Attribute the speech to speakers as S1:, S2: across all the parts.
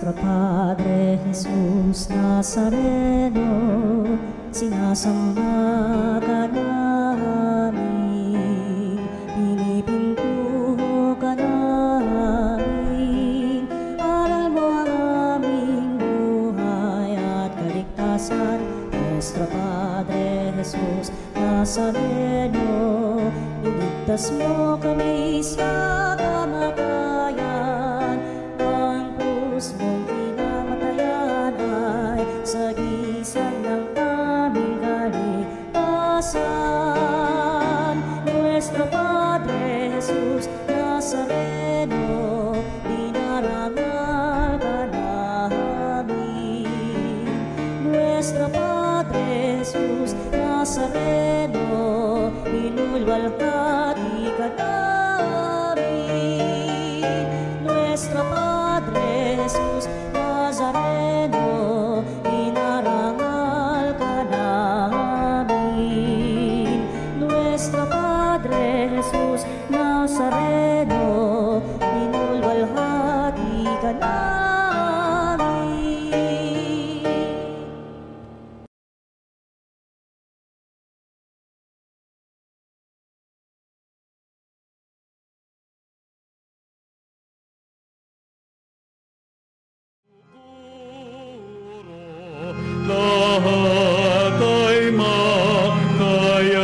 S1: Nuestro Padre Jesus Nazareno, sinasamba ka namin, pinipintuho ka namin, aral mo ang aming buhay at kaligtasan. Nuestro Padre Jesus Nazareno, iligtas mo kami sa kamatayan, ang krus mong pinamatayan ay sagisag ng aming kaligtasan. Nuestro Padre Jesus Nazareno, dinarangal ka namin. Nuestro Padre Jesus Nazareno, inulwalhati ka namin. Nuestro Padre Jesus Nazareno, inarangal ka namin. Nuestro Padre Jesus Nazareno, inulwalhati ka namin.
S2: Lahat ay makayakap,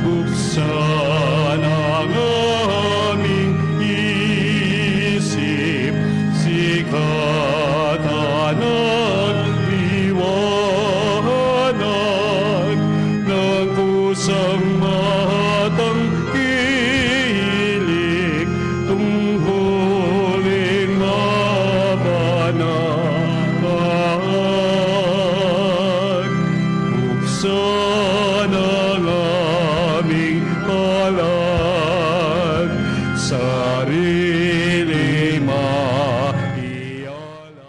S2: buksan ang aming isip, sikatan at liwanag ng kusang matang kilik, tungkulin mabanal. Buksan ang aming palag, sarili maialam.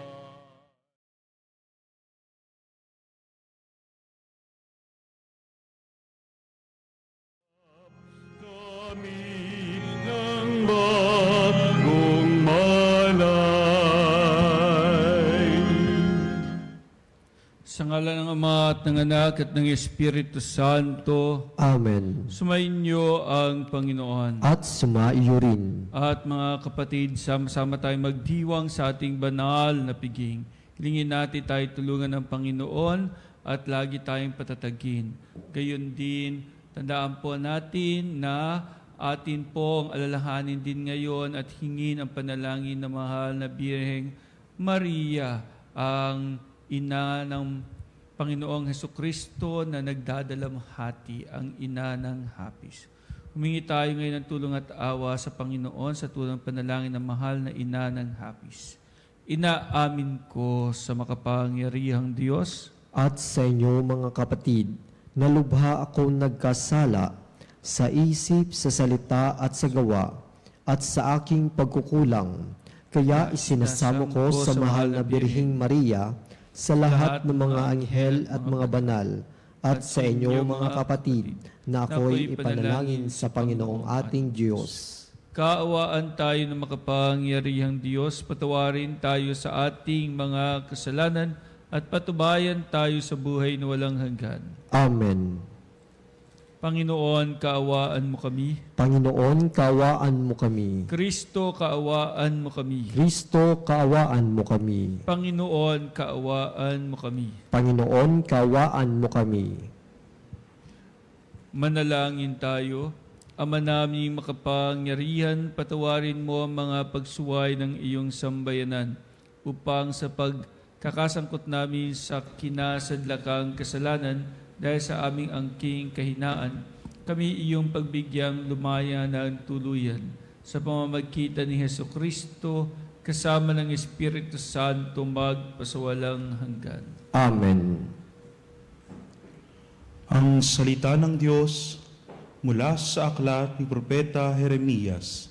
S2: Kami ng bagong malay. Sa ngalan ng Ama at ng Anak at ng Espiritu Santo.
S3: Amen.
S2: Sumainyo ang Panginoon.
S3: At sumaiyo rin.
S2: At mga kapatid, sama-sama tayong magdiwang sa ating banal na piging. Hilingin natin tayo tulungan ng Panginoon at lagi tayong patatagin. Gayon din, tandaan po natin na atin pong alalahanin din ngayon at hingin ang panalangin ng mahal na Birheng Maria, ang ina ng Panginoong Hesukristo na nagdadalamhati, ang ina ng hapis. Humingi tayo ngayon ng tulong at awa sa Panginoon sa tulong panalangin ng mahal na ina ng hapis. Inaamin ko sa makapangyarihang Diyos
S3: At sa inyo mga kapatid, na lubha akong nagkasala sa isip, sa salita at sa gawa, at sa aking pagkukulang. Kaya isinasamo ko sa mahal na Birheng Maria, sa lahat ng mga anghel at mga banal, at sa inyo mga kapatid, na ako'y ipanalangin sa Panginoong ating Diyos.
S2: Kaawaan tayo ng makapangyarihang Diyos, patawarin tayo sa ating mga kasalanan, at patubayan tayo sa buhay na walang hanggan.
S3: Amen.
S2: Panginoon, kaawaan mo kami.
S3: Panginoon, kaawaan mo kami.
S2: Kristo, kaawaan mo kami.
S3: Kristo, kaawaan mo kami.
S2: Panginoon, kaawaan mo kami.
S3: Panginoon, kaawaan mo kami.
S2: Manalangin tayo. Ama naming makapangyarihan, patawarin mo ang mga pagsuway ng iyong sambayanan upang sa pagkakasangkot namin sa kinasadlakang kasalanan dahil sa aming angking kahinaan, kami iyong pagbigyang lumaya ng tuluyan sa pamamagitan ni Hesukristo kasama ng Espiritu Santo magpasawalang hanggan.
S3: Amen.
S4: Ang salita ng Diyos mula sa aklat ni Propeta Jeremias.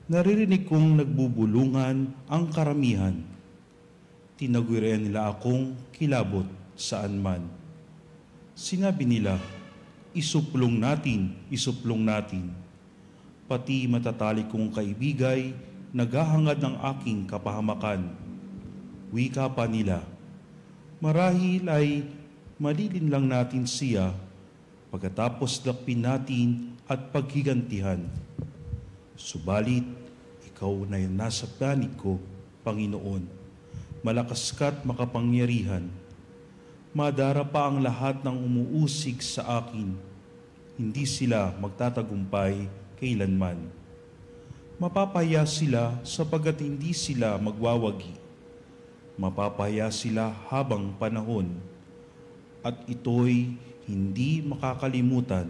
S4: Naririnig kong nagbubulungan ang karamihan. Tinagurian nila akong kilabot saan man. Sinabi nila, isuplong natin, isuplong natin. Pati matatalik kong kaibigay, naghahangad ng aking kapahamakan. Wika pa nila, marahil ay malilin lang natin siya pagkatapos dakpin natin at paghigantihan. Subalit, ikaw na nasa panig ko, Panginoon, malakas ka't makapangyarihan. Madara pa ang lahat ng umuusig sa akin, hindi sila magtatagumpay kailanman. Mapapaya sila sapagkat hindi sila magwawagi. Mapapaya sila habang panahon, at ito'y hindi makakalimutan.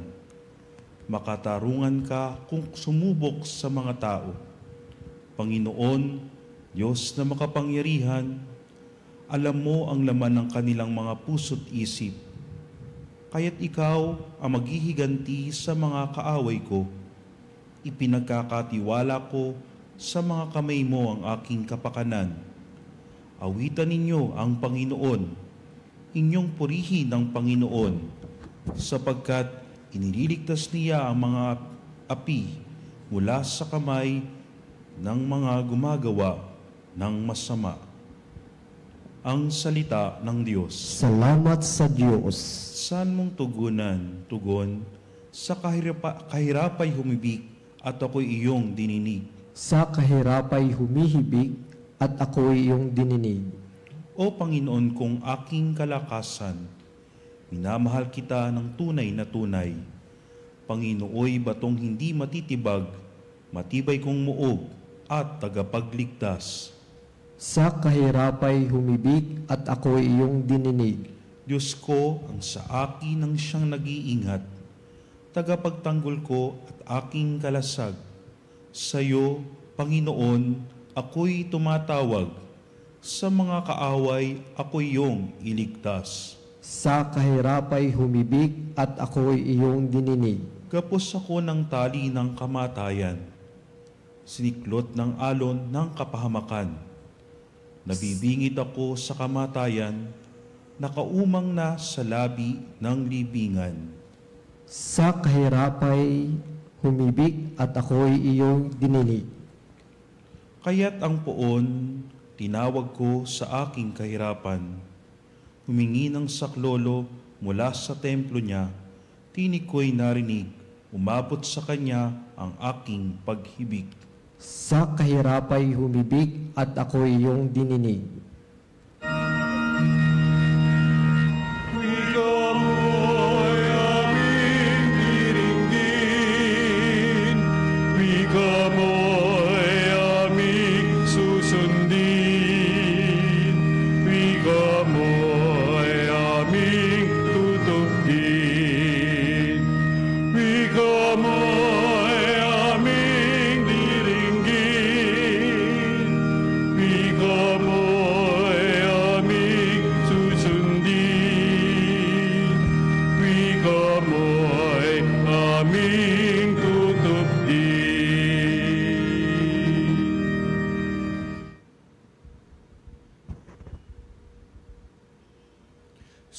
S4: Makatarungan ka kung sumubok sa mga tao. Panginoon, Diyos na makapangyarihan, alam mo ang laman ng kanilang mga puso't isip. Kaya't ikaw ang maghihiganti sa mga kaaway ko. Ipinagkakatiwala ko sa mga kamay mo ang aking kapakanan. Awitan ninyo ang Panginoon, inyong purihin ang Panginoon, sapagkat inililigtas niya ang mga api mula sa kamay ng mga gumagawa ng masama. Ang salita ng Diyos.
S3: Salamat sa Diyos.
S4: Saan mong tugon, sa kahirapay humibig at ako'y iyong dininig.
S3: Sa kahirapay humihibig at ako'y iyong dininig.
S4: O Panginoon kong aking kalakasan, minamahal kita ng tunay na tunay. Panginooy batong hindi matitibag, matibay kong muog at tagapagligtas.
S3: Sa kahirapay humibig at ako'y iyong dininig.
S4: Diyos ko ang sa akin ang siyang nag-iingat, tagapagtanggol ko at aking kalasag. Sa iyo, Panginoon, ako'y tumatawag. Sa mga kaaway, ako'y iyong iligtas.
S3: Sa kahirapay humibig at ako'y iyong dininig.
S4: Gapos ako ng tali ng kamatayan, siniklot ng alon ng kapahamakan. Nabibingit ako sa kamatayan, nakaumang na sa labi ng libingan.
S3: Sa kahirapay humibig at ako'y iyong dininig.
S4: Kaya't ang poon, tinawag ko sa aking kahirapan. Humingi ng saklolo mula sa templo niya, tinig ko'y narinig, umabot sa kanya ang aking paghibig.
S3: Sa kahirapay humibig at ako'y iyong dininig.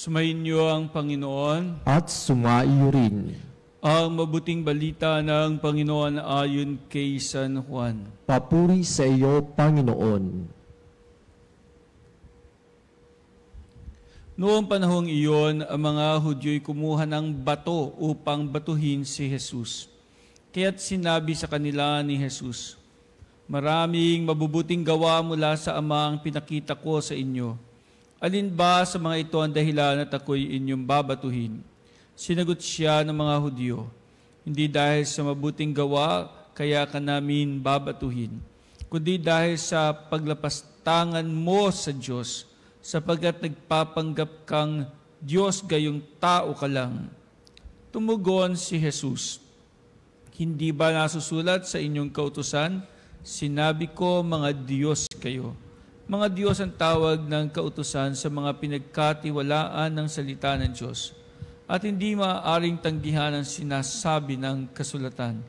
S2: Sumayin niyo ang Panginoon.
S3: At sumaiyo rin.
S2: Ang mabuting balita ng Panginoon ayon kay San Juan.
S3: Papuri sa iyo, Panginoon.
S2: Noong panahong iyon, ang mga Hudyo'y kumuha ng bato upang batuhin si Jesus. Kaya't sinabi sa kanila ni Jesus, "Maraming mabubuting gawa mula sa Ama ang pinakita ko sa inyo. Alin ba sa mga ito ang dahilan at ako'y inyong babatuhin?" Sinagot siya ng mga Hudyo, "Hindi dahil sa mabuting gawa kaya ka namin babatuhin, kundi dahil sa paglapastangan mo sa Diyos, sapagkat nagpapanggap kang Diyos gayong tao ka lang." Tumugon si Jesus, "Hindi ba nasusulat sa inyong kautusan? Sinabi ko, mga Diyos kayo." Mga Diyos ang tawag ng kautusan sa mga pinagkatiwalaan ng salita ng Diyos, at hindi maaaring tanggihan ang sinasabi ng kasulatan.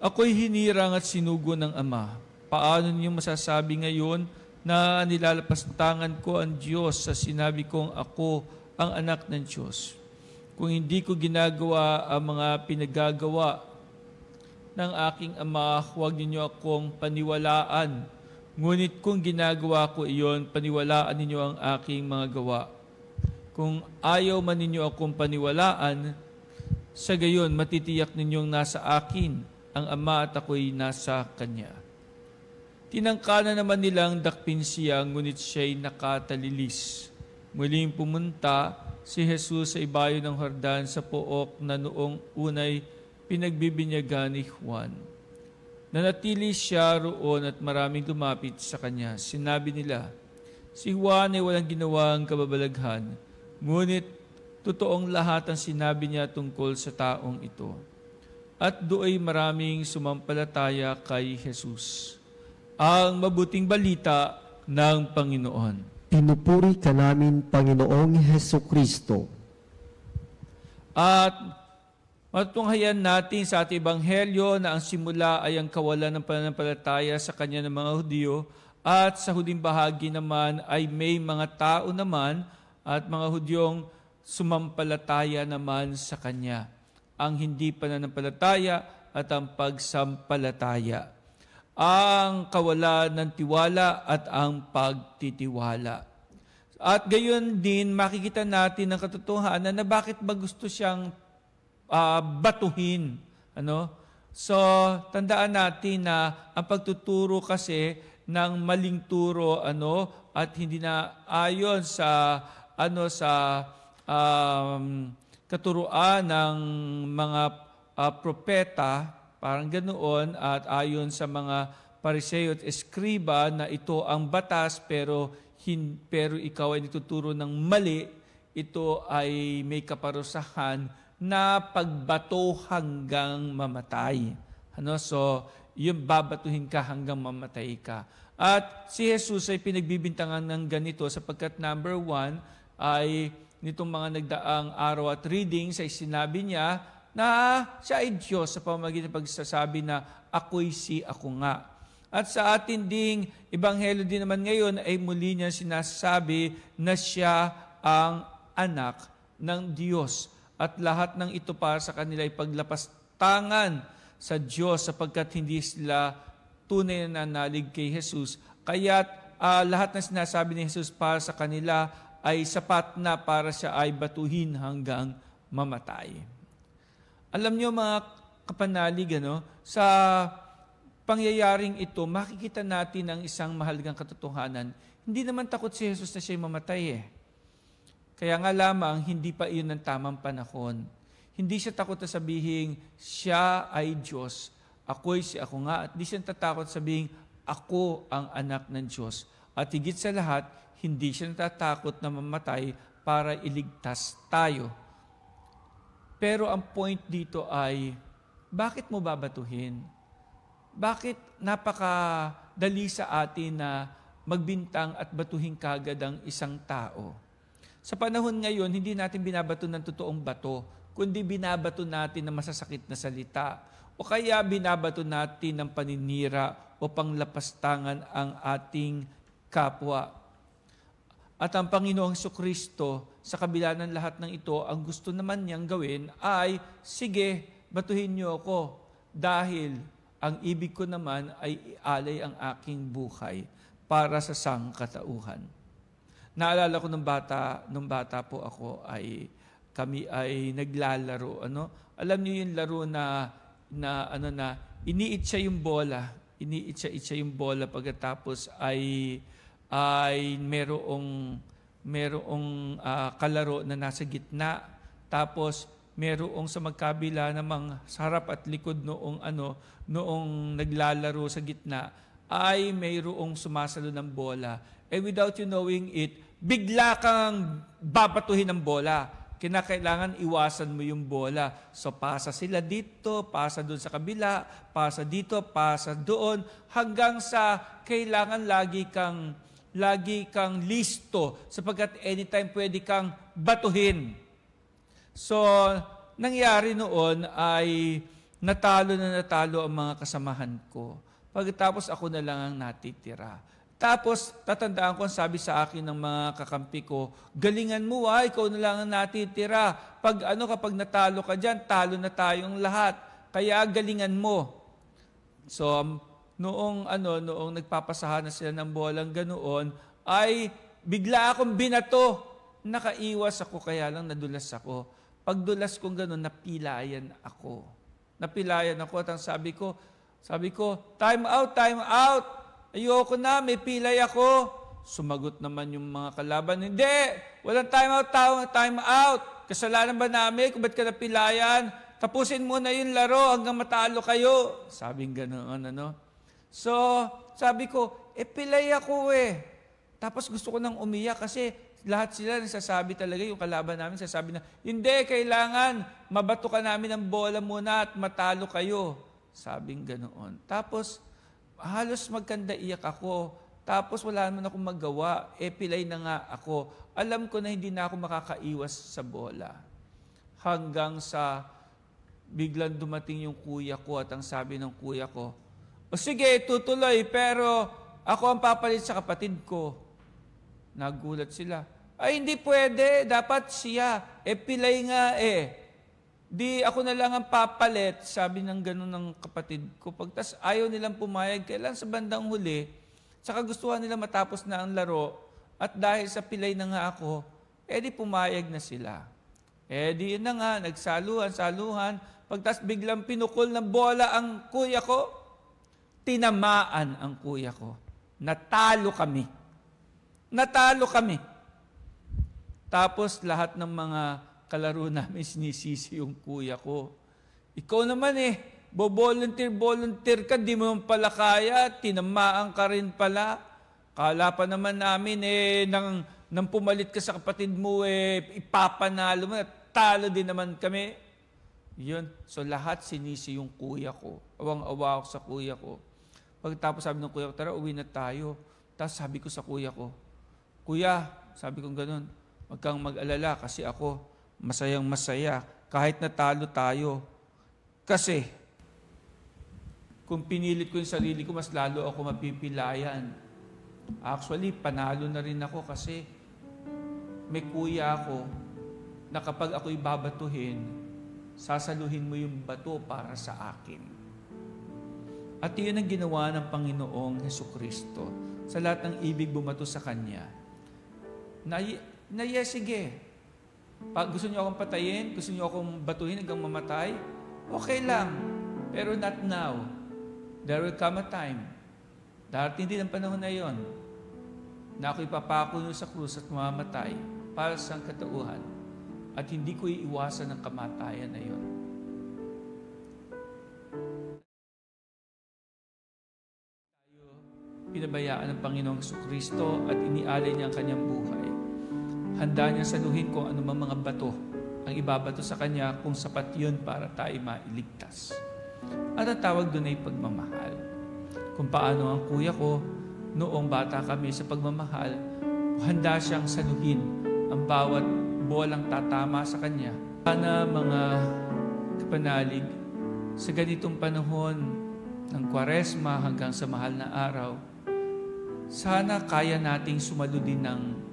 S2: Ako'y hinirang at sinugo ng Ama. Paano niyo masasabi ngayon na nilalapastangan ko ang Diyos sa sinabi kong ako ang anak ng Diyos? Kung hindi ko ginagawa ang mga pinagagawa ng aking Ama, huwag ninyo akong paniwalaan. Ngunit kung ginagawa ko iyon, paniwalaan ninyo ang aking mga gawa. Kung ayaw man ninyo akong paniwalaan, sa gayon matitiyak ninyong nasa akin ang Ama at ako'y nasa Kanya. Tinangkana naman nilang dakpin siya, ngunit siya'y nakatalilis. Muling pumunta si Jesus sa ibayo ng Jordan sa pook na noong unay pinagbibinyagan ni Juan. Nanatili siya roon at maraming lumapit sa kanya. Sinabi nila, si Juan ay walang ginawang kababalaghan, ngunit totoong lahat ang sinabi niya tungkol sa taong ito. At do'y maraming sumampalataya kay Jesus. Ang mabuting balita ng Panginoon.
S3: Pinupuri ka namin, Panginoong Hesukristo.
S2: At matunghayan natin sa ating Ebanghelyo na ang simula ay ang kawalan ng pananampalataya sa kanya ng mga Hudyo at sa huling bahagi naman ay may mga tao naman at mga Hudyong sumampalataya naman sa kanya. Ang hindi pananampalataya at ang pagsampalataya. Ang kawalan ng tiwala at ang pagtitiwala. At gayon din makikita natin ang katotohanan na bakit ba gusto siyang batuhin. So, tandaan natin na ang pagtuturo kasi ng maling turo at hindi na ayon sa katuruan ng mga propeta, parang ganoon, at ayon sa mga Pariseo at Eskriba na ito ang batas pero ikaw ay nituturo ng mali, ito ay may kaparusahan na pagbato hanggang mamatay. So, yung babatuhin ka hanggang mamatay ka. At si Jesus ay pinagbibintangan ng ganito sapagkat number 1 ay nitong mga nagdaang araw at readings ay sinabi niya na siya ay Diyos sa pamamagitan ng pagsasabi na ako'y si ako nga. At sa atin ding ebanghelyo din naman ngayon ay muli niya sinasabi na siya ang anak ng Diyos. At lahat ng ito para sa kanila ay paglapastangan sa Diyos sapagkat hindi sila tunay na nanalig kay Jesus. Kaya't lahat ng sinasabi ni Jesus para sa kanila ay sapat na para siya ay batuhin hanggang mamatay. Alam niyo mga kapanalig, sa pangyayaring ito, makikita natin ang isang mahalagang katotohanan. Hindi naman takot si Jesus na siya'y mamatay Kaya nga lamang, hindi pa iyon ang tamang panahon. Hindi siya takot na sabihin, siya ay Diyos, ako'y si ako nga. At hindi siya tatakot sabihin, ako ang anak ng Diyos. At higit sa lahat, hindi siya natatakot na mamatay para iligtas tayo. Pero ang point dito ay, bakit mo babatuhin? Bakit napakadali sa atin na magbintang at batuhin kagad ang isang tao? Sa panahon ngayon, hindi natin binabato ng totoong bato, kundi binabato natin ng masasakit na salita. O kaya binabato natin ng paninira o panglapastangan ang ating kapwa. At ang Panginoong Jesucristo, sa kabila ng lahat ng ito, ang gusto naman niyang gawin ay, sige, batuhin niyo ako dahil ang ibig ko naman ay ialay ang aking buhay para sa sangkatauhan. Naalala ko nung bata po ako kami ay naglalaro. Alam niyo yung laro na iniitsa yung bola. Iniitsa yung bola pagkatapos ay merong kalaro na nasa gitna. Tapos merong sa magkabila namang sa harap at likod noong naglalaro sa gitna ay mayroong sumasalo ng bola. And without you knowing it, bigla kang babatuhin ng bola. Kinakailangan iwasan mo yung bola. So pasa sila dito, pasa doon sa kabila, pasa dito, pasa doon, hanggang sa kailangan lagi kang listo sapagkat anytime pwede kang batuhin. So, nangyari noon ay natalo ang mga kasamahan ko. Pagkatapos ako na lang ang natitira. Tapos, tatandaan ko ang sabi sa akin ng mga kakampi ko, galingan mo ikaw na lang ang natitira. Kapag natalo ka dyan, talo na tayong lahat. Kaya galingan mo. So, noong nagpapasahan na sila ng bolang ganoon, ay bigla akong binato. Nakaiwas ako, kaya lang nadulas ako. Pagdulas kong gano'n, napilayan ako. Napilayan ako at ang sabi ko, time out, time out. Ayoko na, may pilay ako. Sumagot naman yung mga kalaban, hindi, walang time out. Kasalanan ba namin kung ba't ka napilayan? Tapusin mo na yung laro hanggang matalo kayo. Sabing gano'n, So, sabi ko, pilay ako Tapos gusto ko nang umiyak kasi lahat sila nagsasabi talaga, yung kalaban namin, sasabi na, hindi, kailangan, mabato ka namin ng bola muna at matalo kayo. Sabing ganoon. Tapos, halos magkanda iyak ako. Tapos, wala naman akong magawa. Pilay na nga ako. Alam ko na hindi na ako makakaiwas sa bola. Hanggang sa biglang dumating yung kuya ko at ang sabi ng kuya ko, o sige, tutuloy, pero ako ang papalit sa kapatid ko. Nagulat sila. Ay, hindi pwede. Dapat siya. Pilay nga Di ako na lang ang papalit, sabi ng gano'n ng kapatid ko. Pagtas ayaw nilang pumayag, kailan sa bandang huli, saka gustuhan nila matapos na ang laro, at dahil sa pilay na nga ako, di pumayag na sila. Di yun na nga, nagsaluhan. Pagtas biglang pinukol ng bola ang kuya ko, tinamaan ang kuya ko. Natalo kami. Tapos lahat ng mga kalaro namin sinisisi yung kuya ko. Ikaw naman volunteer ka, di mo naman pala kaya, tinamaan ka rin pala. Kala pa naman namin nang pumalit ka sa kapatid mo, ipapanalo mo, talo din naman kami. Yun. So lahat sinisi yung kuya ko. Awang-awa ako sa kuya ko. Pagkatapos sabi ng kuya ko, tara, uwi na tayo. Tapos sabi ko sa kuya ko, Kuya, sabi kong ganun, wag kang mag-alala kasi ako masayang masaya kahit natalo tayo. Kasi kung pinilit ko yung sarili ko, mas lalo ako mapipilayan. Actually, panalo na rin ako kasi may kuya ako na kapag ako'y babatuhin, sasaluhin mo yung bato para sa akin. At yun ang ginawa ng Panginoong Hesukristo sa lahat ng ibig bumato sa Kanya. Yes, sige. Pag gusto niyo akong patayin, gusto niyo akong batuhin hanggang mamatay, okay lang. Pero not now. There will come a time. Darating din ang panahon na yon na ako'y papako niyo sa krus at mamamatay para sa katauhan. At hindi ko iiwasan ang kamatayan na yon. Pinabayaan ng Panginoong Jesucristo at inialay niya ang kanyang buhay. Handa niya saluhin kung anumang mga bato ang ibabato sa kanya kung sapat yun para tayo mailigtas. At ang tawag doon ay pagmamahal. Kung paano ang kuya ko, noong bata kami sa pagmamahal, handa siyang saluhin ang bawat bolang tatama sa kanya. Sana mga kapanalig, sa ganitong panahon ng Kwaresma hanggang sa mahal na araw, sana kaya nating sumalo din ng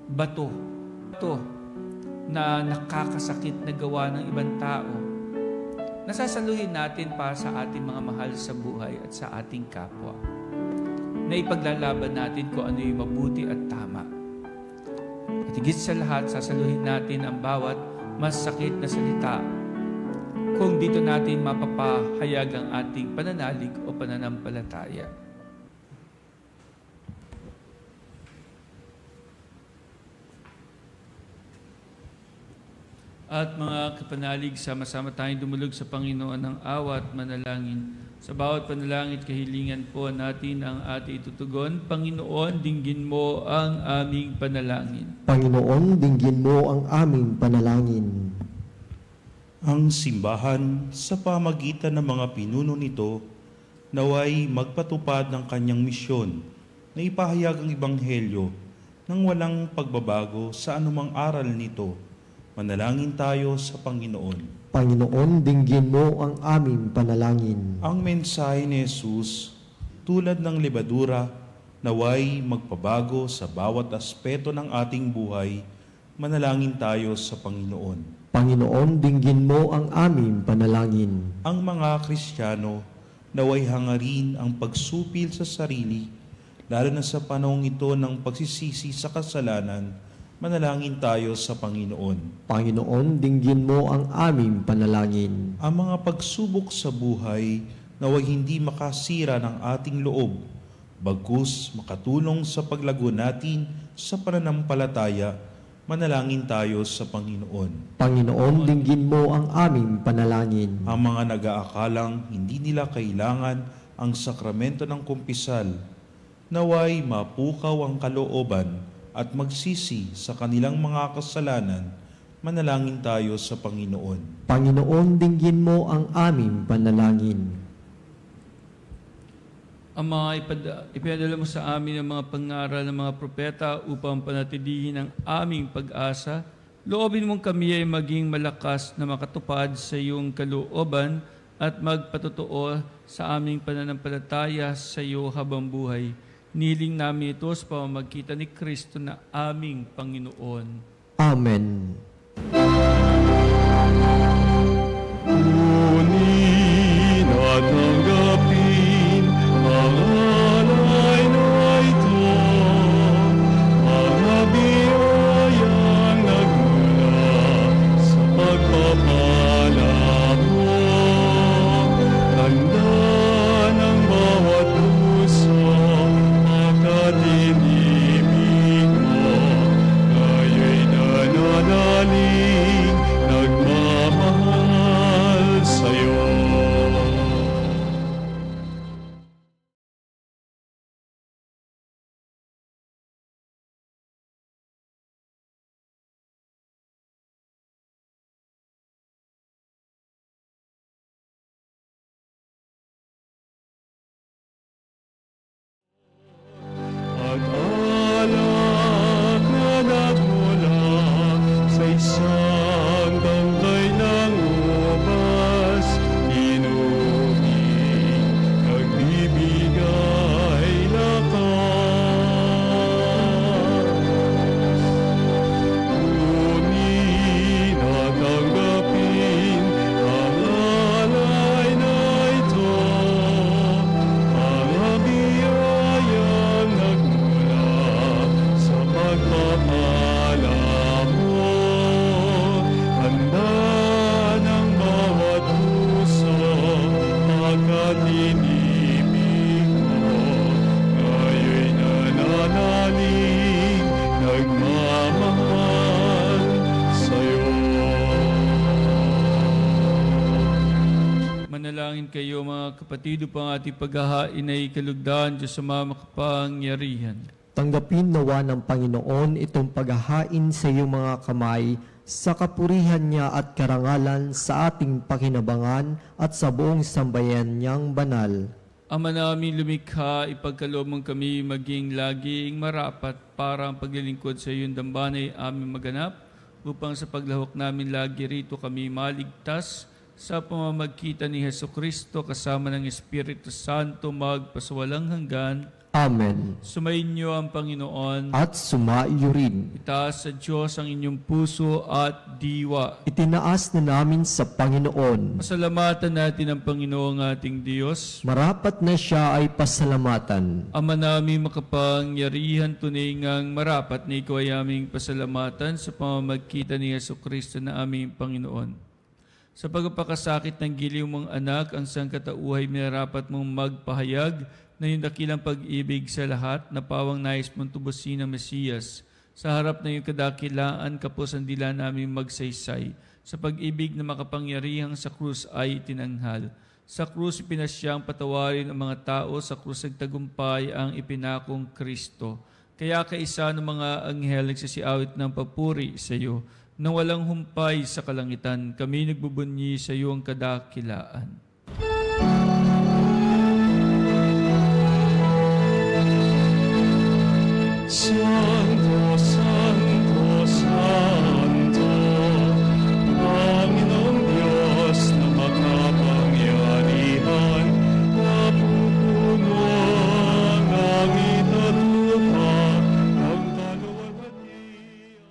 S2: bato na nakakasakit na gawa ng ibang tao. Nasasaluhin natin para sa ating mga mahal sa buhay at sa ating kapwa. Na ipaglalaban natin kung ano yung mabuti at tama. At higit sa lahat, sasaluhin natin ang bawat masakit na salita kung dito natin mapapahayag ang ating pananalig o pananampalataya. At mga kapanalig, sama-sama tayong dumulog sa Panginoon ng awa at manalangin. Sa bawat panalangin at kahilingan po natin ang ating itutugon. Panginoon, dinggin mo ang aming panalangin.
S3: Panginoon, dinggin mo ang aming panalangin.
S4: Ang simbahan sa pamagitan ng mga pinuno nito naway magpatupad ng kanyang misyon na ipahayag ang Ebanghelyo nang walang pagbabago sa anumang aral nito. Manalangin tayo sa Panginoon.
S3: Panginoon, dinggin mo ang aming panalangin.
S4: Ang mensahe ni Jesus, tulad ng lebadura, naway magpabago sa bawat aspeto ng ating buhay. Manalangin tayo sa Panginoon.
S3: Panginoon, dinggin mo ang aming panalangin.
S4: Ang mga Kristiyano, naway hangarin ang pagsupil sa sarili, lalo na sa panahong ito ng pagsisisi sa kasalanan. Manalangin tayo sa Panginoon.
S3: Panginoon, dinggin mo ang aming panalangin.
S4: Ang mga pagsubok sa buhay naway hindi makasira ng ating loob, bagkus makatulong sa paglago natin sa pananampalataya. Manalangin tayo sa Panginoon.
S3: Panginoon, dinggin mo ang aming panalangin.
S4: Ang mga nag-aakalang hindi nila kailangan ang sakramento ng kumpisal, naway mapukaw ang kalooban at magsisi sa kanilang mga kasalanan. Manalangin tayo sa Panginoon.
S3: Panginoon, dinggin mo ang aming panalangin.
S2: Ang mga ipinadala mo sa amin ang mga pangaral ng mga propeta upang panatilihin ang aming pag-asa, loobin mong kami ay maging malakas na makatupad sa iyong kalooban at magpatotoo sa aming pananampalataya sa iyo habang buhay. Niling namin ito sa pamamagitan ni Kristo na aming Panginoon.
S3: Amen.
S5: Kunin at tanggapin ang alay na ito, mga biyayang nagmula sa pagpapala mo. Tanda ng bawat puso, makatinibig mo, kayo'y nananalig, nagmamahal sa'yo. At alak na nagmula sa isang bangkay ng ubas, inuming nagbibigay lakas. Kunin at tanggapin ang alay na ito, mga biyayang nagmula sa pagpapala mo. Handa ng bawat puso, pagkatinibig mo, kayo'y nananalig, nagmamahal sa'yo.
S2: Manalangin kayo mga kapatid upang ating paghahain ay kalugdan Diyos sa mga makapangyarihan.
S3: Tanggapin nawa ng Panginoon itong paghahain sa iyong mga kamay sa kapurihan niya at karangalan sa ating pakinabangan at sa buong sambayan niyang banal.
S2: Ama namin lumikha, ipagkaloob mong kami maging laging marapat para ang paglilingkod sa iyong dambana ay aming maganap, upang sa paglahok namin lagi rito kami maligtas sa pamamagitan ni Hesukristo kasama ng Espiritu Santo magpasawalang hanggan.
S3: Amen.
S2: Sumainyo ang Panginoon.
S3: At sumaiyo rin.
S2: Itaas sa Diyos ang inyong puso at diwa.
S3: Itinaas na namin sa Panginoon.
S2: Pasalamatan natin ang Panginoong ating Diyos.
S3: Marapat na siya ay pasalamatan.
S2: Ama namin makapangyarihan, tunay ngang marapat na ikaw ay aming pasalamatan sa pamamagitan ni Hesukristo na aming Panginoon. Sa pagpapakasakit ng giliw mong anak, ang sangkatauhay minarapat mong magpahayag na yung dakilang pag-ibig sa lahat na pawang nais mong tubusin ng Mesiyas. Sa harap na yung kadakilaan, kapos ang dila namin magsaysay. Sa pag-ibig na makapangyarihang sa krus ay tinanghal. Sa krus ipinasyang patawarin ang mga tao, sa krus nagtagumpay ang ipinakong Kristo. Kaya kaisa ng mga anghel nagsisiawit ng papuri sa iyo, nang walang humpay sa kalangitan, kami nagbubunyi sa iyo ang kadakilaan.
S5: Santo, Santo, Santo, Panginoong Diyos na makapangyarihan, napupuno ang langit at lupa ng kaluwalhatian.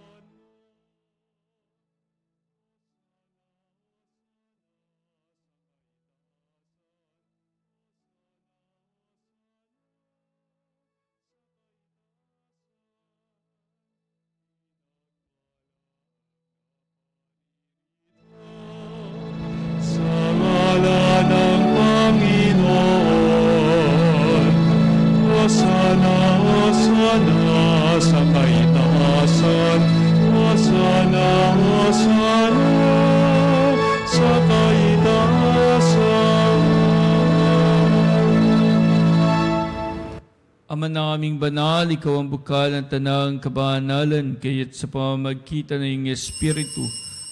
S2: Ama naming banal, ikaw ang bukal ng tanang kabanalan, kaya't sa pamamagitan ng iyong Espiritu,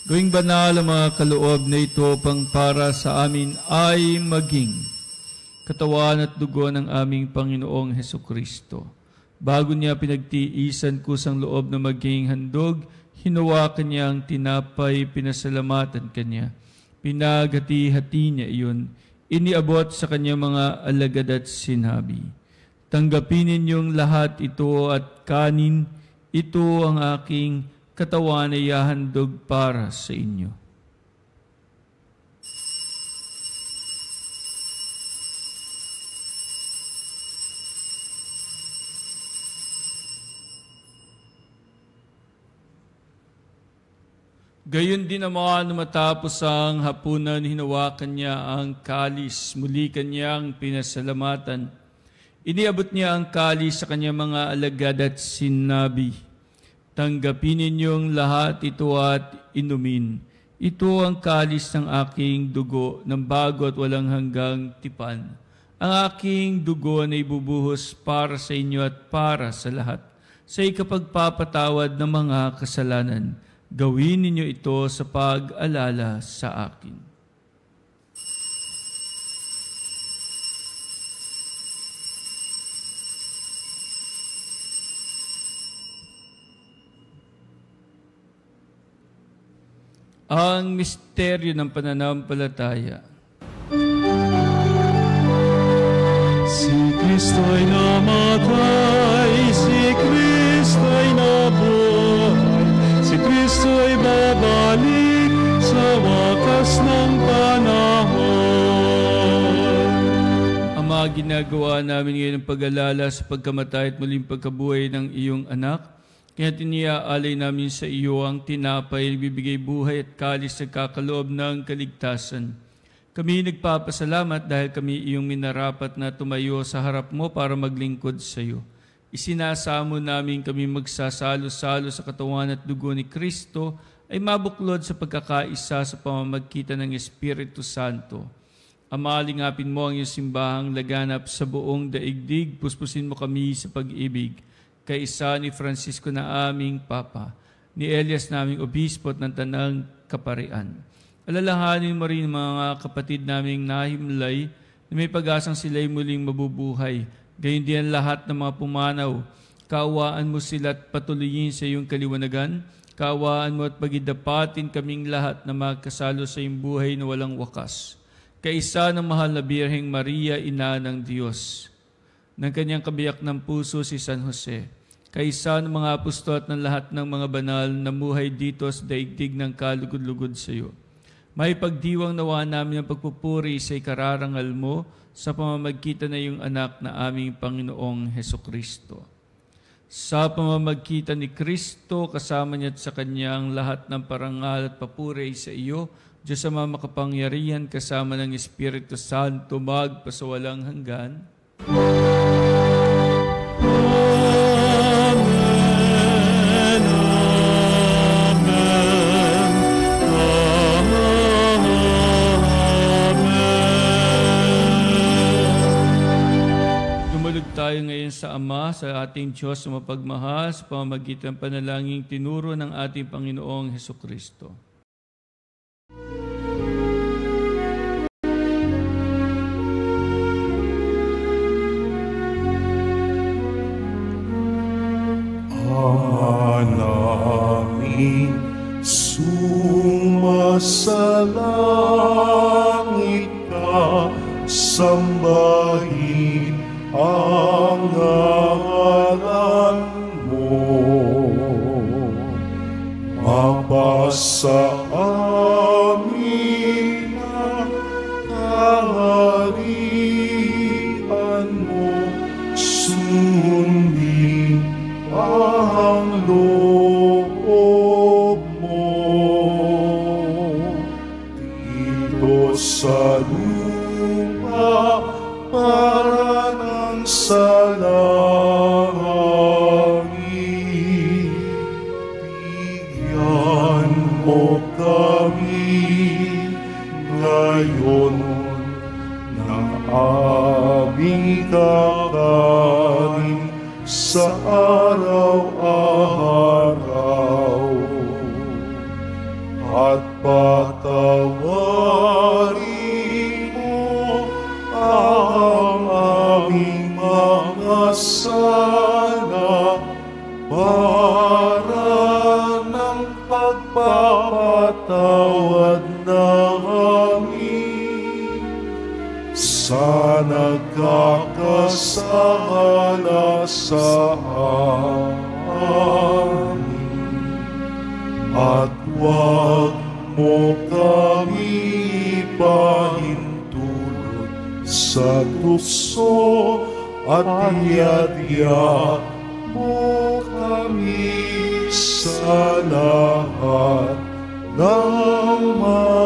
S2: gawing banal ang mga kaloob na ito pang para sa amin ay maging katawan at dugo ng aming Panginoong Hesukristo. Bago niya pinagtiisan kusang loob na maging handog, hinawakan niya ang tinapay, pinasalamatan kanya. Pinaghati-hati niya iyon, iniabot sa kanyang mga alagad at sinabi, tanggapin ninyong lahat ito at kanin, ito ang aking katawan ay ihahandog para sa inyo. Gayon din naman matapos ang hapunan, hinawakan niya ang kalis, muli kanyang pinasalamatan. Iniabot niya ang kalis sa kanyang mga alagad at sinabi, tanggapin ninyong lahat ito at inumin. Ito ang kalis ng aking dugo ng bago at walang hanggang tipan. Ang aking dugo na ibubuhos para sa inyo at para sa lahat, sa ikapagpapatawad ng mga kasalanan. Gawin ninyo ito sa pag-alala sa akin. Ang misteryo ng pananampalataya.
S5: Si Kristo'y namatay, si Kristo'y nabuhay, si Kristo'y babalik sa wakas ng panahon.
S2: Ama, ginagawa namin ngayon ang pag-alala sa pagkamatay at muling pagkabuhay ng iyong anak. Kaya tiniaalay namin sa iyo ang tinapay, bibigay buhay at kalis sa kakaloob ng kaligtasan. Kami nagpapasalamat dahil kami iyong minarapat na tumayo sa harap mo para maglingkod sa iyo. Isinasamo namin kami magsasalo-salo sa katawan at dugo ni Kristo ay mabuklod sa pagkakaisa sa pamamagitan ng Espiritu Santo. Ama, lingapin mo ang iyong simbahang laganap sa buong daigdig, puspusin mo kami sa pag-ibig. Kaisa ni Francisco na aming Papa, ni Elias naming Obispo at ng Tanang Kaparian. Alalahanin mo rin mga kapatid naming nahimlay na may pag-asang sila'y muling mabubuhay. Gayon din ang lahat ng mga pumanaw. Kaawaan mo sila at patuloyin sa iyong kaliwanagan. Kaawaan mo at pagidapatin kaming lahat na magkasalo sa iyong buhay na walang wakas. Kaisa ng mahal na Birheng Maria, Ina ng Diyos, ng kanyang kabiyak ng puso si San Jose, kaisa ng mga apostol at ng lahat ng mga banal na muhay dito sa daigdig ng kalugod-lugod sa iyo. May pagdiwang nawa namin ang pagpupuri sa ikararangal mo sa pamamagitan na iyong anak na aming Panginoong Hesukristo. Sa pamamagitan ni Kristo, kasama niya at sa kanyang lahat ng parangal at papuri sa iyo, Diyos ama makapangyarihan, kasama ng Espiritu Santo, magpasawalang hanggan.
S5: Amen, amen, amen.
S2: Dumalog tayo ngayon sa Ama, sa ating Diyos na mapagmahal, sa pamamagitan ng panalangin tinuro ng ating Panginoong Hesukristo.
S4: Ama namin, sumasalangit ka, sambahin ang ngalan mo. Mapasa amin ang kaharian mo, sundin ang loob mo dito sa lupa para ng sa langit. Bigyan mo kami ngayon ng aming kakanin,
S5: para ng pagpapatawad namin sa nagkakasala sa amin. At huwag mo kami ipahintulot sa tukso at iadya mo kami sa lahat ng masama.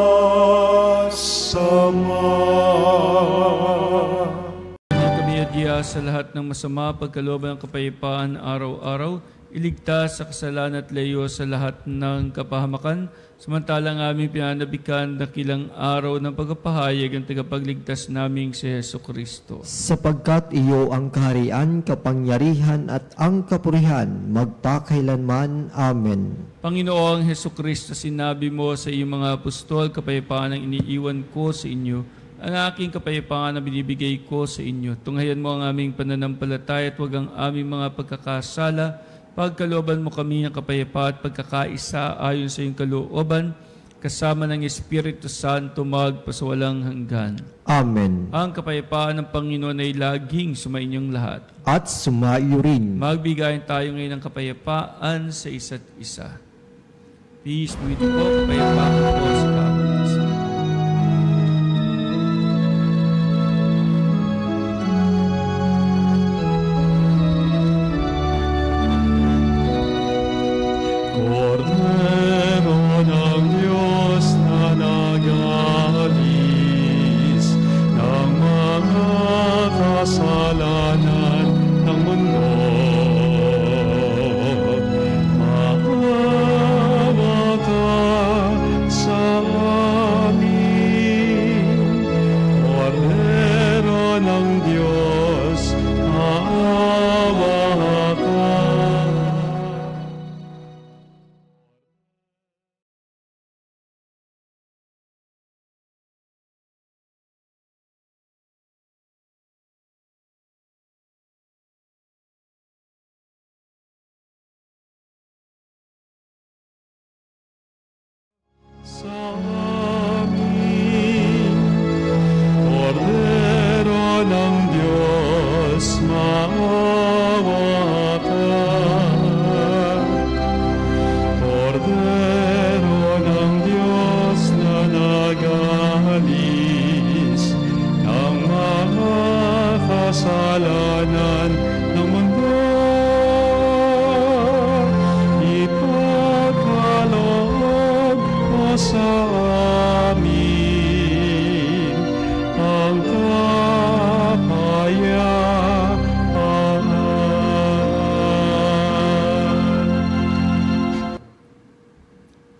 S2: Kami adya sa lahat ng masama, pagkalooban ng kapayapaan araw-araw, iligtas sa kasalanan at layo sa lahat ng kapahamakan, samantalang aming pinanabikan dakilang araw ng pagpapahayag ang tagapagligtas naming si Hesu Kristo.
S3: Sapagkat iyo ang kaharian, kapangyarihan at ang kapurihan, magpakailanman. Amen.
S2: Panginoong Hesu Kristo, sinabi mo sa iyong mga apostol, kapayapaan ang iniiwan ko sa inyo, ang aking kapayapaan na binibigay ko sa inyo. Tunghayan mo ang aming pananampalataya at huwag ang aming mga pagkakasala. Pagkalooban mo kami ng kapayapaan at pagkakaisa ayon sa iyong kalooban, kasama ng Espiritu Santo magpasawalang hanggan.
S3: Amen.
S2: Ang kapayapaan ng Panginoon ay laging sumainyong lahat.
S3: At sumaiyo rin.
S2: Magbigayan tayo ngayon ng kapayapaan sa isa't isa. Peace be with you po, kapayapaan po sa bawat isa.
S5: Cordero ng Diyos na nag-alis ng mga kasalanan ng mundo, maawa ka sa amin. Cordero ng Diyos, maawa ka. Sa amin, Cordero ng Diyos, maawa ka. Cordero ng Diyos na nag-alis ng mga kasalanan ng mundo, ipagkaloob mo sa amin ang kapayapaan.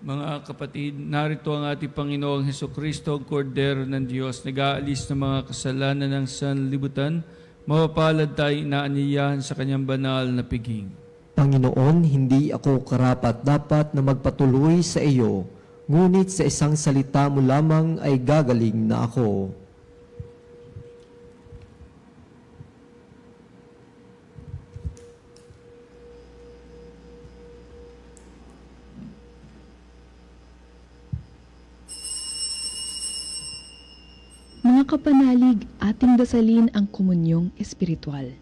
S2: Mga kapatid, narito ang ating Panginoong Hesu Kristo, Kordero ng Diyos, nag-aalis ng mga kasalanan ng sanlibutan. Mapapalad tayo inaanyayahan sa kanyang banal na piging.
S3: Panginoon, hindi ako karapat-dapat na magpatuloy sa iyo, ngunit sa isang salita mo lamang ay gagaling na ako.
S6: Mga kapanalig, ating dasalin ang komunyong espiritual.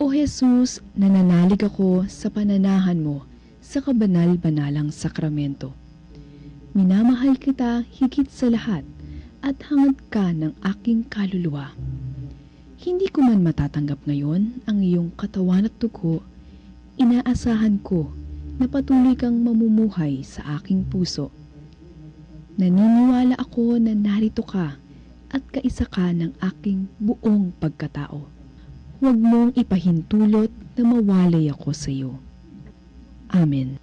S6: O Jesus, nananalig ako sa pananahan mo sa kabanal-banalang sakramento. Minamahal kita higit sa lahat at hangad ka ng aking kaluluwa. Hindi ko man matatanggap ngayon ang iyong katawan at dugo, inaasahan ko na patuloy kang mamumuhay sa aking puso. Naniniwala ako na narito ka at kaisa ka ng aking buong pagkatao. Huwag mong ipahintulot na mawalay ako sa iyo. Amen.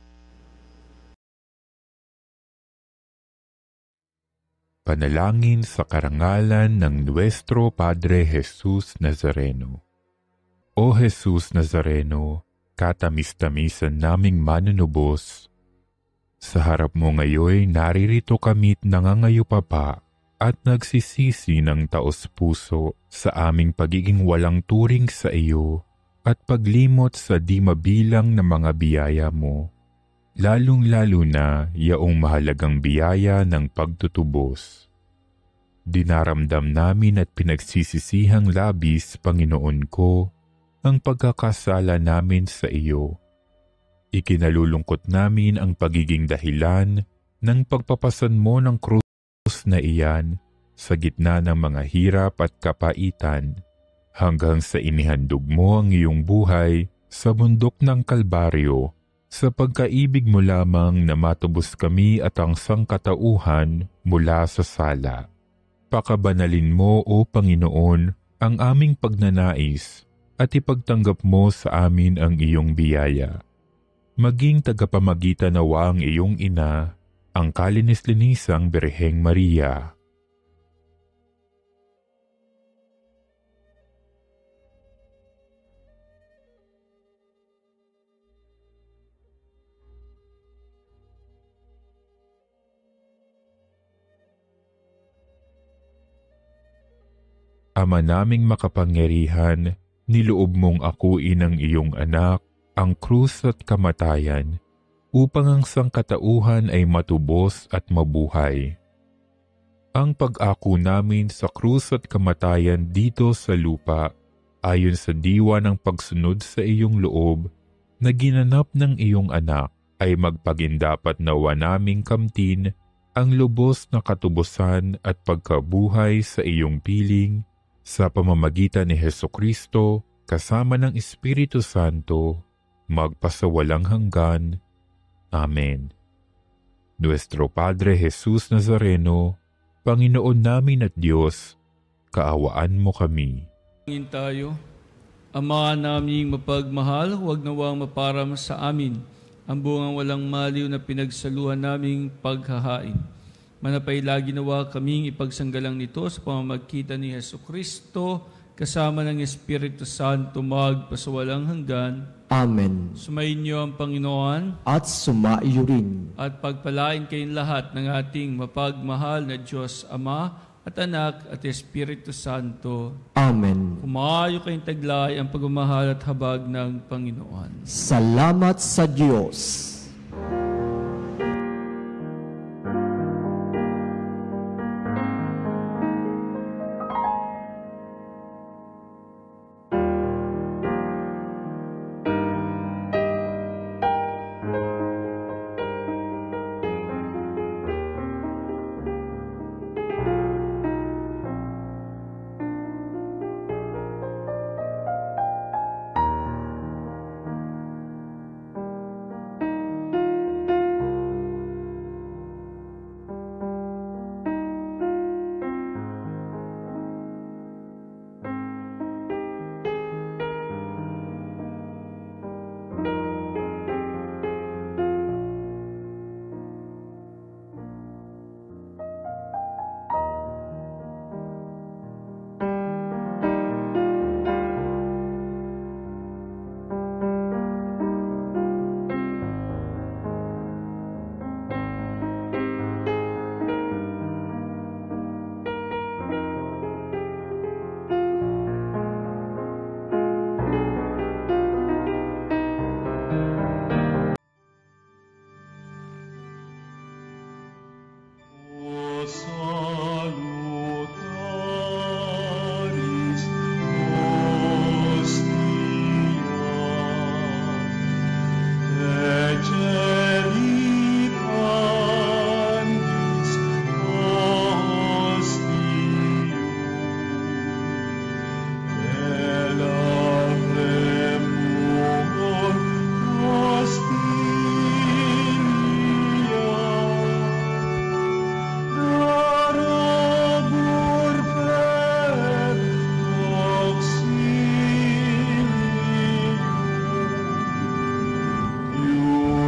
S7: Panalangin sa karangalan ng Nuestro Padre Jesus Nazareno. O Jesus Nazareno, katamis-tamisan naming manunubos, sa harap mo ngayon naririto kami't nangangayupapa at nagsisisi ng taos-puso sa aming pagiging walang turing sa iyo at paglimot sa di mabilang na mga biyaya mo, lalong-lalo na yaong mahalagang biyaya ng pagtutubos. Dinaramdam namin at pinagsisisihang labis, Panginoon ko, ang pagkakasala namin sa iyo. Ikinalulungkot namin ang pagiging dahilan ng pagpapasan mo ng krus na iyan sa gitna ng mga hirap at kapaitan, hanggang sa inihandog mo ang iyong buhay sa bundok ng Kalbaryo, sa pagkaibig mo lamang na matubos kami at ang sangkatauhan mula sa sala. Pakabanalin mo, O Panginoon, ang aming pagnanais at ipagtanggap mo sa amin ang iyong biyaya. Maging tagapamagitan nawa ang iyong ina, ang kalinis-linisang Birheng Maria. Ama naming makapangyarihan, niloob mong akuin ang iyong anak, ang krus at kamatayan, upang ang sangkatauhan ay matubos at mabuhay. Ang pag-ako namin sa krus at kamatayan dito sa lupa, ayon sa diwa ng pagsunod sa iyong loob, na ginanap ng iyong anak, ay magpagindapat nawa naming kamtin ang lubos na katubusan at pagkabuhay sa iyong piling, sa pamamagitan ni Hesukristo, kasama ng Espiritu Santo, magpasawalang hanggan. Amen. Nuestro Padre Jesus Nazareno, Panginoon namin at Diyos, kaawaan mo kami.
S2: Panginoon tayo, Ama naming mapagmahal, huwag nawang maparam sa amin ang bungang walang maliw na pinagsaluhan naming paghahain. Manapay lagi nawa kaming ipagsanggalang nito sa pamamagitan ni Hesukristo, kasama ng Espiritu Santo, magpasawalang hanggan.
S3: Amen.
S2: Sumayin niyo ang Panginoon
S3: At sumaiyo rin.
S2: at pagpalain kayong lahat ng ating mapagmahal na Diyos Ama at Anak at Espiritu Santo.
S3: Amen.
S2: Kumayo kayong taglay ang pagmamahal at habag ng Panginoon.
S3: Salamat sa Diyos.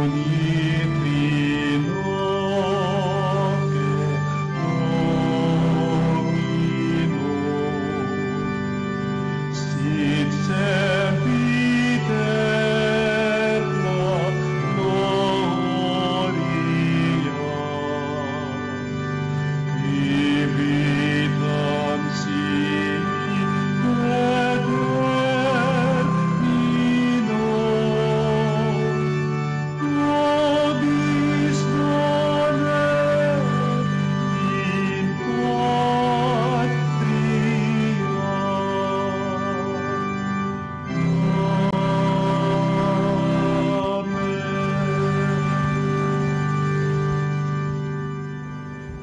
S5: Union.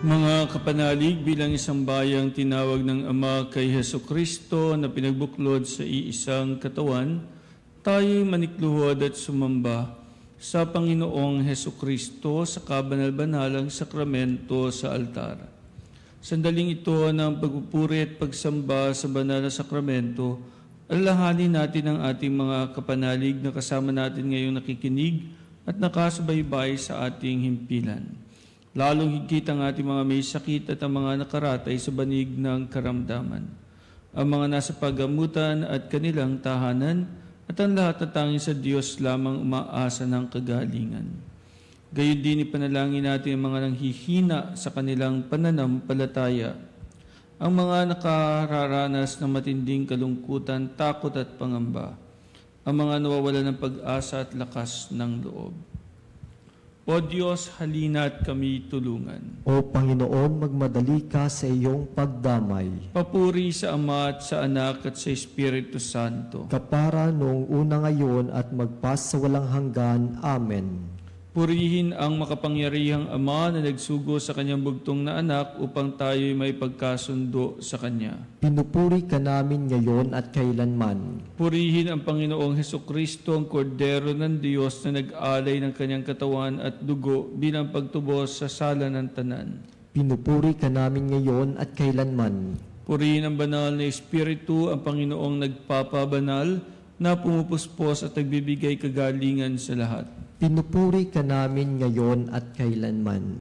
S2: Mga kapanalig, bilang isang bayang tinawag ng Ama kay Hesukristo na pinagbuklod sa iisang katawan, tayo'y manikluhod at sumamba sa Panginoong Hesukristo sa kabanal-banalang sakramento sa altar. Sandaling ito ng pagpupuri at pagsamba sa banal na sakramento, alalahanin natin ang ating mga kapanalig na kasama natin ngayong nakikinig at nakasubaybay sa ating himpilan. Lalong higit ang ating mga may sakit at ang mga nakaratay sa banig ng karamdaman. Ang mga nasa paggamutan at kanilang tahanan at ang lahat na tanging sa Diyos lamang umaasa ng kagalingan. Gayon din ipanalangin natin ang mga nanghihina sa kanilang pananampalataya, ang mga nakararanas ng matinding kalungkutan, takot at pangamba, ang mga nawawala ng pag-asa at lakas ng loob. O Diyos, halina at kami tulungan.
S3: O Panginoon, magmadali ka sa iyong pagdamay.
S2: Papuri sa Ama at sa Anak at sa Espiritu Santo.
S3: Kapara noong una ngayon at magpas sa walang hanggan. Amen.
S2: Purihin ang makapangyarihang Ama na nagsugo sa kanyang bugtong na anak upang tayo'y may pagkasundo sa Kanya.
S3: Pinupuri ka namin ngayon at kailanman.
S2: Purihin ang Panginoong Hesukristo, ang Kordero ng Diyos na nag-alay ng kanyang katawan at dugo bilang pagtubos sa sala ng tanan.
S3: Pinupuri ka namin ngayon at kailanman.
S2: Purihin ang banal na Espiritu, ang Panginoong nagpapabanal na pumupuspos at nagbibigay kagalingan sa lahat.
S3: Pinupuri ka namin ngayon at kailanman.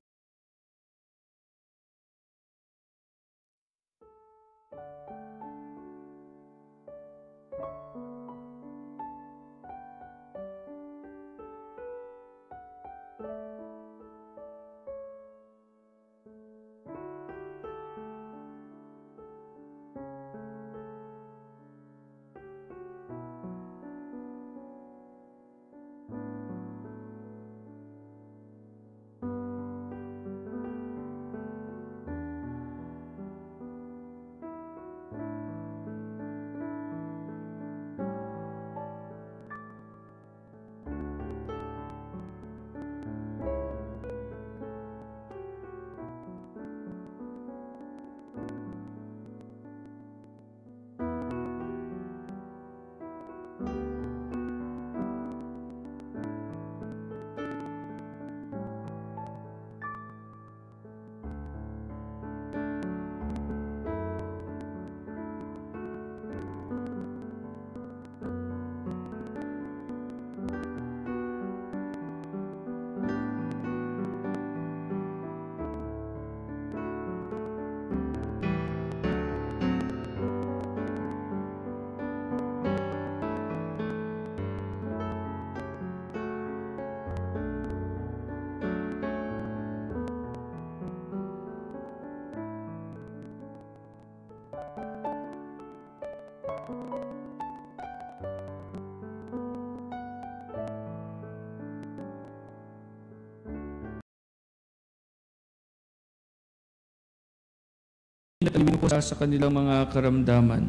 S2: Natalimin ko sa kanilang mga karamdaman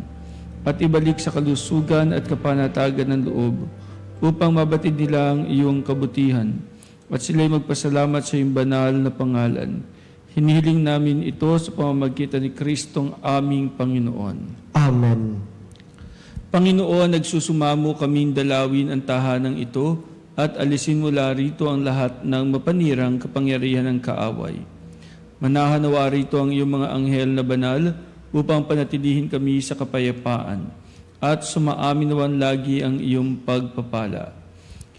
S2: at ibalik sa kalusugan at kapanatagan ng loob upang mabatid nila ang iyong kabutihan at sila'y magpasalamat sa iyong banal na pangalan. Hinihiling namin ito sa pamamagitan ni Kristong aming Panginoon.
S3: Amen.
S2: Panginoon, nagsusumamo kaming dalawin ang tahanang ito at alisin mula rito ang lahat ng mapanirang kapangyarihan ng kaaway. Manahanawa rito ang iyong mga anghel na banal upang panatilihin kami sa kapayapaan at sumaamin naman lagi ang iyong pagpapala.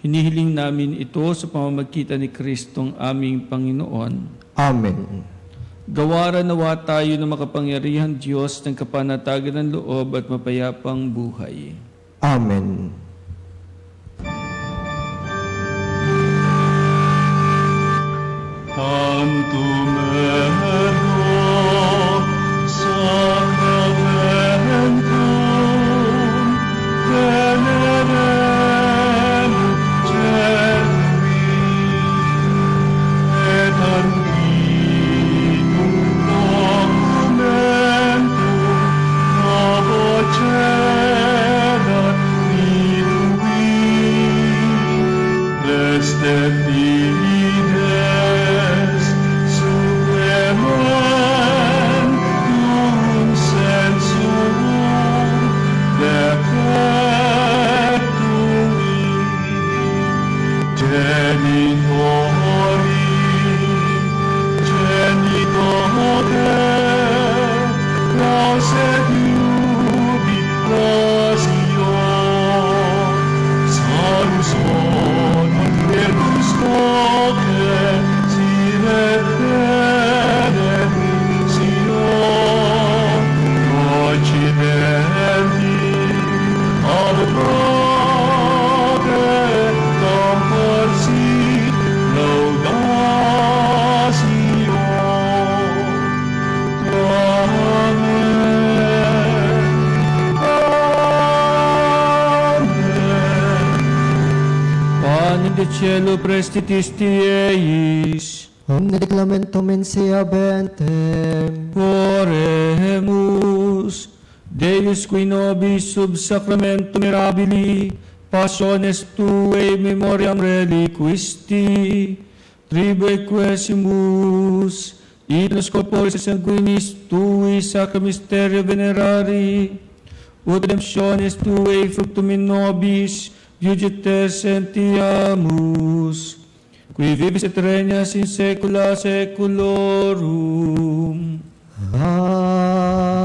S2: Hinihiling namin ito sa pamamagitan ni Kristong aming Panginoon.
S3: Amen.
S2: Gawaran nawa tayo ng makapangyarihan Diyos ng kapanatagan ng loob at mapayapang buhay.
S3: Amen.
S5: Antumero sacramentum venerem celui et antiquum documentum novo celat vidui Reste fides suprema
S2: Cielo prestitis tieis,
S3: omne declamento mensia bentem,
S2: oremus, Deus qui nobis sub sacramento mirabili, passiones tuae memoriam reliquisti, tribuque quesimus, idus corporis sanguinis tui sacra mysterio venerari, ut redemptionis tuae fructum in nobis, Iugites sentiamus, qui vivis et regnas in saecula saeculorum.
S3: Amen.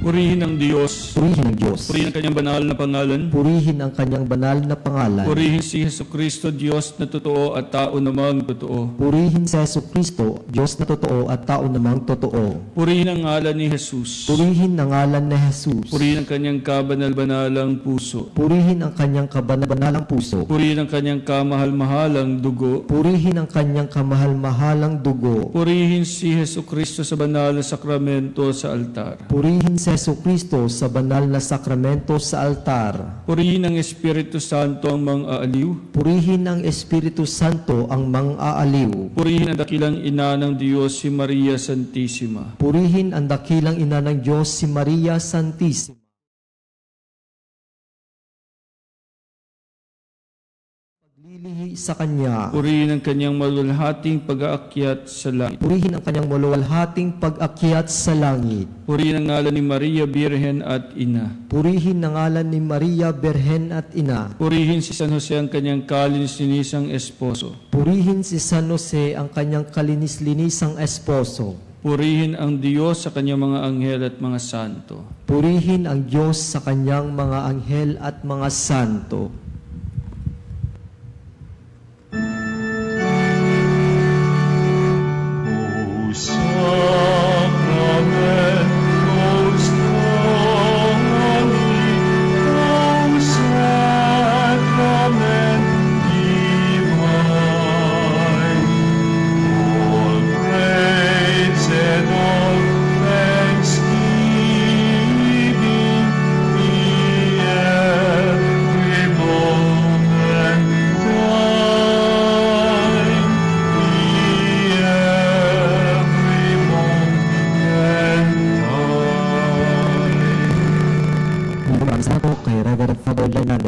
S2: Purihin ang Diyos.
S3: Purihin ang Diyos.
S2: Purihin ang kanyang banal na pangalan.
S3: Purihin ang kanyang banal na pangalan.
S2: Purihin si Jesucristo, Diyos na totoo at tao namang totoo.
S3: Purihin si Jesucristo, Diyos na totoo at tao namang totoo.
S2: Purihin ang ngalan ni Jesus.
S3: Purihin ang ngalan ni Jesus.
S2: Purihin ang kanyang kabanal-banalang puso.
S3: Purihin ang kanyang kabanal-banalang puso.
S2: Purihin ang kanyang kamahal-mahalang dugo.
S3: Purihin ang kanyang kamahal-mahalang dugo.
S2: Purihin si Jesucristo sa banal na sakramento sa altar.
S3: Purihin si Jesucristo sa banal na sakramento sa altar.
S2: Purihin ang Espiritu Santo ang mang-aaliw.
S3: Purihin ang Espiritu Santo ang mang-aaliw.
S2: Purihin ang dakilang ina ng Diyos si Maria Santissima.
S3: Purihin ang dakilang ina ng Diyos si Maria Santissima. Paglilihi sa Kanya.
S2: Purihin ang kanyang maluwalhating pag-aakyat sa langit.
S3: Purihin ang kanyang maluwalhating pag-akyat sa langit.
S2: Purihin ang ngalan ni Maria Birhen at Ina.
S3: Purihin ang ngalan ni Maria Birhen at Ina.
S2: Purihin si San Jose ang kanyang kalinis-linisang esposo.
S3: Purihin si San Jose ang kanyang kalinis-linisang esposo.
S2: Purihin ang Diyos sa kanyang mga anghel at mga santo.
S3: Purihin ang Diyos sa kanyang mga anghel at mga santo.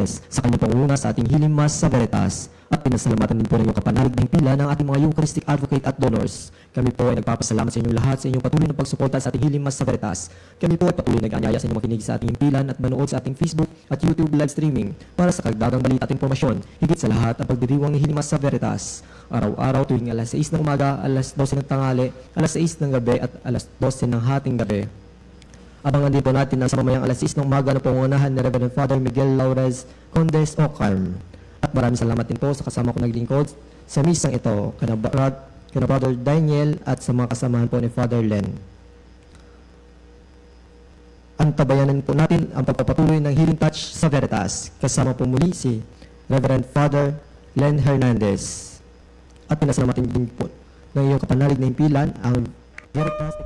S3: Sa kanyang pangunguna sa ating Hiling Mass sa Veritas at pinasalamatan din po ng iyong kapanalig ng pila ng ating mga Eucharistic Advocate at Donors. Kami po ay nagpapasalamat sa inyong lahat sa inyong patuloy na pagsuporta sa ating Hiling Mass sa Veritas. Kami po ay patuloy nag-aanyaya sa inyong makinig sa ating himpilan at manood sa ating Facebook at YouTube live streaming para sa karagdagang balita at informasyon. Higit sa lahat ang pagdiriwang ni Hiling Mass sa Veritas. Araw-araw tuwing alas 6 ng umaga, alas 12 ng tanghali, alas 6 ng gabi at alas 12 ng hating gabi. Abangan din po natin ang sa mamayang alas 6 ng umaga na pangunahan ni Reverend Father Miguel Laurez Condes Ocarm. At maraming salamat din po sa kasama ko naglingkod sa misang ito, kana Brother Daniel at sa mga kasamahan po ni Father Len. Antabayanan po natin ang pagpapatuloy ng Healing Touch sa Veritas. Kasama po muli si Reverend Father Len Hernandez. At pinasalamatin din po ng iyong kapanalig na himpilan ang Veritas.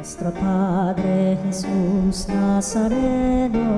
S1: Nuestro Padre Jesús Nazareno,